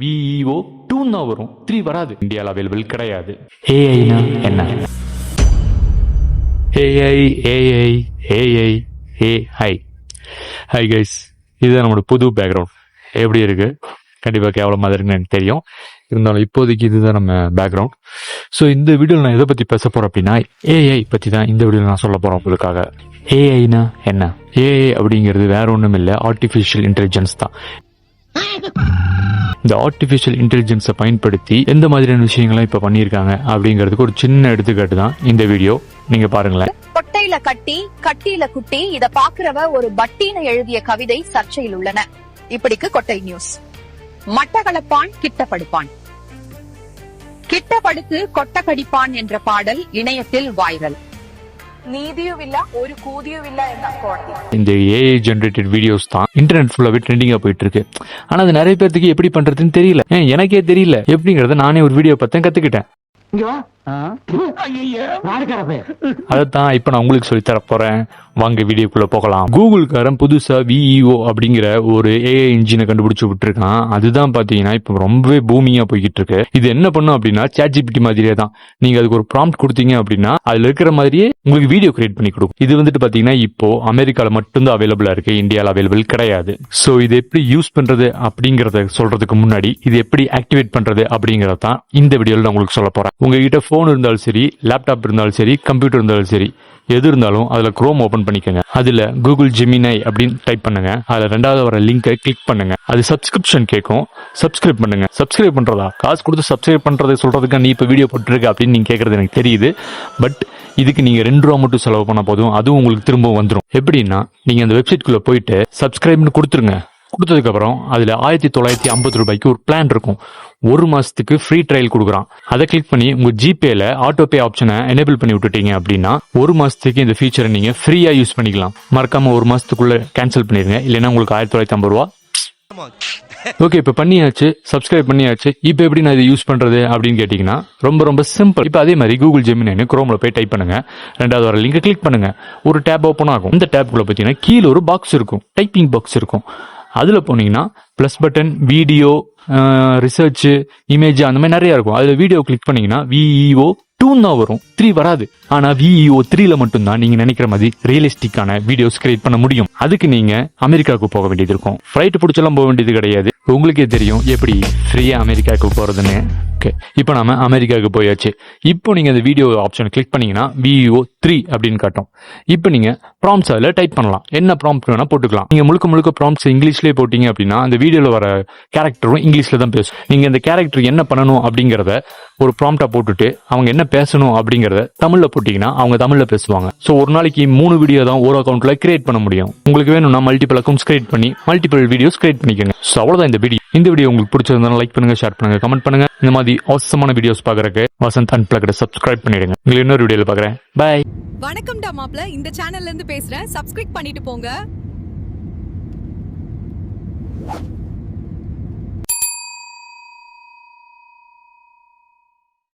VEO 2 தான் வரும், 3 வராது. இந்தியாவில் அவைலபிள் கிடையாது. ஏஐனா என்ன? AI AI AI AI. Hi guys, இதுதான் நம்மளோட புது பேக்ரவுண்ட். எப்படி இருக்கு? கண்டிப்பாக கேவலமாக இருக்குன்னு எனக்கு தெரியும். இருந்தாலும் இப்போதைக்கு இதுதான் நம்ம பேக்ரவுண்ட். ஸோ இந்த வீடியோவில் நான் எதை பற்றி பேச போகிறேன் அப்படின்னா, ஏஐ பற்றி தான் இந்த வீடியோவில் நான் சொல்ல போகிறேன் உங்களுக்காக. ஏஐனா என்ன? ஏஐ அப்படிங்கிறது வேற ஒன்றும் இல்லை, ஆர்டிஃபிஷியல் இன்டெலிஜென்ஸ் தான். இந்த ஆர்டிஃபிஷியல் இன்டெலிஜென்ஸை பயன்படுத்தி எந்த மாதிரியான விஷயங்கள்லாம் இப்போ பண்ணியிருக்காங்க அப்படிங்கிறதுக்கு ஒரு சின்ன எடுத்துக்காட்டு தான் இந்த வீடியோ. நீங்க பாருங்களேன். கொட்டையில கட்டி கட்டியில குட்டி, இத பாக்குறவ ஒரு பட்டின எழுதிய கவிதை சர்ச்சையில் உள்ளன. இப்படிக்கு கொட்டை நியூஸ். மட்டக்களப்பான் கிட்ட படுப்பான், கிட்ட படுத்து கொட்ட கடிப்பான் என்ற பாடல் இணையத்தில் வைரல். நீதியுமில்ல ஒரு கூதியுமில்ல என்ற கோடதி. இந்த ஏஐ ஜெனரேட்டட் வீடியோஸ் தான் இன்டர்நெட் ஃபுல்லாவே ட்ரெண்டிங்கா போயிட்டு இருக்கு. ஆனா அது நிறைய பேருக்கு எப்படி பண்றதுன்னு தெரியல. எனக்கே தெரியல எப்படிங்கறத நானே ஒரு வீடியோ பார்த்தேன், கத்துக்கிட்டேன். அதைத்தான் இப்ப நான் உங்களுக்கு சொல்லி தர போறேன். வாங்க வீடியோக்குள்ள போகலாம். கூகுள்காரன் புதுசா VEO அப்படிங்கிற ஒரு ஏஐ இன்ஜினை கண்டுபிடிச்சு விட்டுருக்கான். அதுதான் பாத்தீங்கன்னா இப்ப ரொம்பவே பூமியா போய்கிட்டு இருக்கு. இது என்ன பண்ணும் அப்படின்னா, ChatGPT மாதிரியே தான். நீங்க அதுக்கு ஒரு ப்ராம்ப்ட் கொடுத்தீங்க அப்படின்னா அதுல இருக்கிற மாதிரியே உங்களுக்கு வீடியோ கிரியேட் பண்ணி கொடுக்கும். இது வந்துட்டு பாத்தீங்கன்னா இப்போ அமெரிக்கால மட்டும்தான் அவைலபிளா இருக்கு, இந்தியாவில் அவைலபிள் கிடையாது. சோ இது எப்படி யூஸ் பண்றது அப்படிங்கறத சொல்றதுக்கு முன்னாடி இது எப்படி ஆக்டிவேட் பண்றது அப்படிங்கறத தான் இந்த வீடியோல நான் உங்களுக்கு சொல்ல போறேன். உங்ககிட்ட போன் இருந்தாலும் சரி, லேப்டாப் இருந்தாலும் சரி, கம்ப்யூட்டர் இருந்தாலும் சரி, எது இருந்தாலும் அதுல குரோம் ஓபன் பண்ணிக்கங்க. அதுல கூகுள் ஜெமினை அப்படின்னு டைப் பண்ணுங்க. அதுல ரெண்டாவது வர லிங்கை கிளிக் பண்ணுங்க. அது சப்ஸ்கிரிப்ஷன் கேட்கும், சப்ஸ்கிரைப் பண்ணுங்க. சப்ஸ்கிரைப் பண்றதா? காசு கொடுத்து சப்ஸ்கிரைப் பண்றதை சொல்றதுக்கு நீ இப்ப வீடியோ போட்டுருக்க அப்படின்னு நீங்க கேட்கறது எனக்கு தெரியுது. பட் இதுக்கு நீங்க 2 ரூபா மட்டும் செலவு பண்ண போதும், அதுவும் உங்களுக்கு திரும்ப வந்துடும். எப்படின்னா, நீங்க அந்த வெப்சைட்குள்ள போயிட்டு சப்ஸ்கிரைப்னு கொடுத்துருங்க. கொடுத்ததுக்கு அப்புறம் அதுல 1950 ரூபாய்க்கு ஒரு பிளான் இருக்கும். 1 மாசத்துக்கு ஃப்ரீ ட்ரையல் கொடுக்குறான். அதை கிளிக் பண்ணி உங்க ஜிபேல ஆட்டோ பே ஆப்ஷனை எனேபிள் பண்ணி விட்டுட்டீங்க அப்படின்னா 1 மாசத்துக்கு இந்த ஃபீச்சரை நீங்க ஃப்ரீயா யூஸ் பண்ணிக்கலாம். மறக்காம 1 மாசத்துக்குள்ள கேன்சல் பண்ணிருங்க, இல்லைன்னா உங்களுக்கு 1950 ரூபா. ஓகே, இப்ப பண்ணியாச்சு, சப்ஸ்கிரைப் பண்ணியாச்சு. இப்ப எப்படி நான் இதை யூஸ் பண்றது அப்படின்னு கேட்டீங்கன்னா ரொம்ப சிம்பிள். இப்ப அதே மாதிரி கூகுள் ஜெமினி குரோம்ல போய் டைப் பண்ணுங்க. ரெண்டாவது வர லிங்கை கிளிக் பண்ணுங்க. ஒரு டேப் ஓப்பன் ஆகும். இந்த டேப்குள்ள பாத்தீங்கன்னா கீழே ஒரு பாக்ஸ் இருக்கும், டைப்பிங் பாக்ஸ் இருக்கும். அதுல போனீங்கன்னா plus button, video, research, image, அந்த மாதிரி நிறைய இருக்கும். அதுல வீடியோ கிளிக் பண்ணீங்கன்னா VEO 2 தான் வரும், 3 வராது. ஆனா VEO 3ல மட்டும்தான் நீங்க நினைக்கிற மாதிரி ரியலிஸ்டிக்கான வீடியோஸ் கிரியேட் பண்ண முடியும். அதுக்கு நீங்க அமெரிக்காவுக்கு போக வேண்டியது இருக்கும். ஃபிளைட் பிடிச்செல்லாம் போக வேண்டியது கிடையாது. உங்களுக்கே தெரியும் எப்படி ஃப்ரீயா அமெரிக்காவுக்கு போறதுன்னு. இப்போ நாம அமெரிக்காவுக்கு போயாச்சு. இப்போ நீங்க இந்த வீடியோ ஆப்ஷன் கிளிக் பண்ணீங்கன்னா VEO 3 அப்படின்னு காட்டும். இப்போ நீங்க ப்ராம்ப்ட்ஸ் அதுல டைப் பண்ணலாம். என்ன ப்ராம்ப்ட் வேணா போட்டுக்கலாம். நீங்க முழுக்க ப்ராம்ப்ட்ஸ் இங்கிலீஷ்லயே போட்டீங்க அப்படின்னா அந்த வீடியோல வர கேரக்டரும் இங்கிலீஷ்ல தான் பேசும். நீங்க இந்த கேரக்டர் என்ன பண்ணணும் அப்படிங்கறத ஒரு ப்ராம்ப்டா போட்டுட்டு அவங்க என்ன பேசணும் அப்படிங்கறத தமிழ்ல போட்டீங்கன்னா அவங்க தமிழ்ல பேசுவாங்க. சோ ஒரு நாளைக்கு 3 வீடியோ தான் ஒரு அக்கௌண்ட்ல கிரியேட் பண்ண முடியும். உங்களுக்கு வேணும்னா மல்டிபிள் அக்கௌண்ட்ஸ் கிரியேட் பண்ணி மல்டிபிள் வீடியோஸ் கிரியேட் பண்ணிக்கோங்க. சோ அவ்வளவுதான் இந்த வீடியோ. இந்த வீடியோ உங்களுக்கு பிடிச்சிருந்தா லைக் பண்ணுங்க, ஷேர் பண்ணுங்க, கமெண்ட் பண்ணுங்க. இந்த மாதிரி அவசரமான வீடியோஸ் பாக்குறதுக்கு வசந்த் அன்பிளக்ட் சப்ஸ்கிரைப் பண்ணிடுங்க. உங்களை இன்னொரு வீடியோல பாக்குறேன். பை. வணக்கம்டா மாப்ள, இந்த சேனல்ல இருந்து பேசுறேன். சப்ஸ்கிரைப் பண்ணிட்டு போங்க.